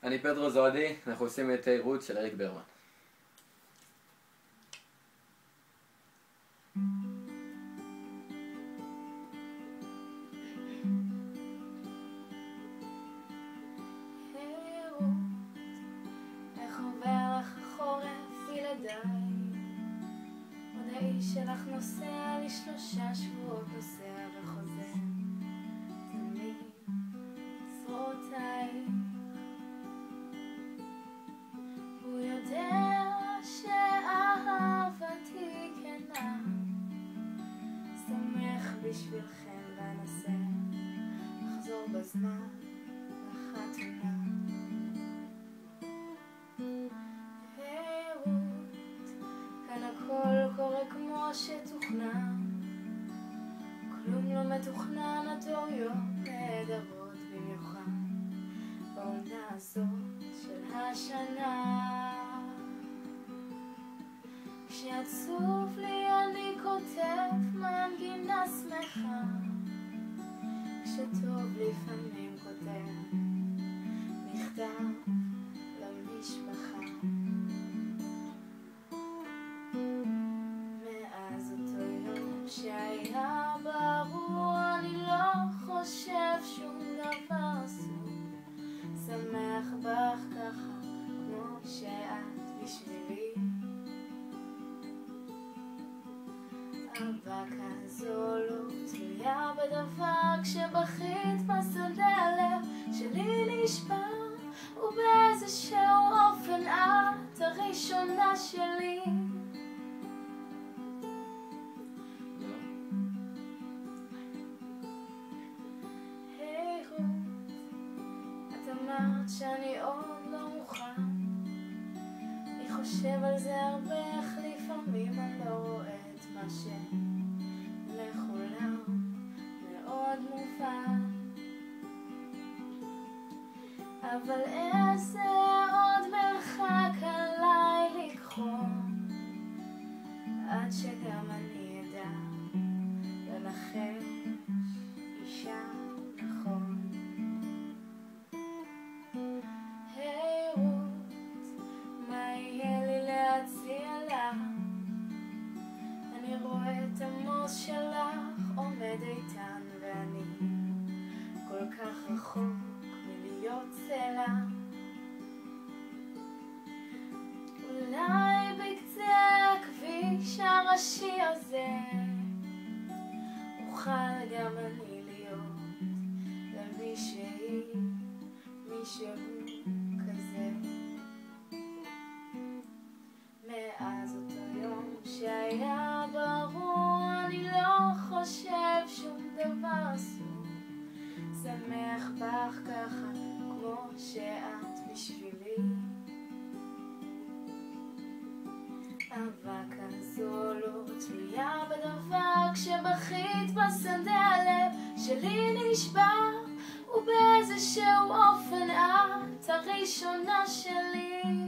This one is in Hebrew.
אני פדרו זועדי, אנחנו עושים את רות של אריק ברמן. איך עובר לך החורף ילדיי, עוד האיש שלך נוסע לי 3 שבועות, נוסע וחוזר תמיד צרותיי. הוא יודע שאהבתי כנה, שמח בשבילכם ואנסה לחזור בזמן לחתונה. כאן הכל קורה כמו שתוכנן, כלום לא מתוכנן, הטעויות נהדרות במיוחד בעונה הזאת של השנה. כשעצוב לי אני כותב מנגינה שמחה, כשטוב לפעמים כותב מכתב למשפחה. מאז אותו יום שהיה ברור אני לא חושב שום דבר אסור, שמח בך ככה כמו שאת בשבילי. אהבה כזו לא תלויה בדבר, כשבכית בשדה הלב שלי נשבר, ובאיזשהו אופן את הראשונה שלי. היי רות, את אמרת שאני עוד לא מוכן, אני חושב על זה הרבה, איך לפעמים אני לא רואה את מה שלכולם מאוד מובן. אבל איזה עוד מרחק עליי לקחון, עד שגם אני אדע לנחש אישה נכון. היי רות, מה יהיה לי להציע לך? אני רואה את המוס שלך עומד איתן, ואני כל כך רחוק מלהיות צלע. אולי בקצה הכביש הראשי הזה אוכל גם אני להיות למישהי, מישהו כזה. מאז אותו יום שהיה ברור אני לא חושב שום דבר אסור, שמח בך ככה כמו שאת בשבילי. אהבה כזו לא תלויה בדבר, כשבכית בשדה הלב שלי נשבר, ובאיזשהו אופן את הראשונה שלי.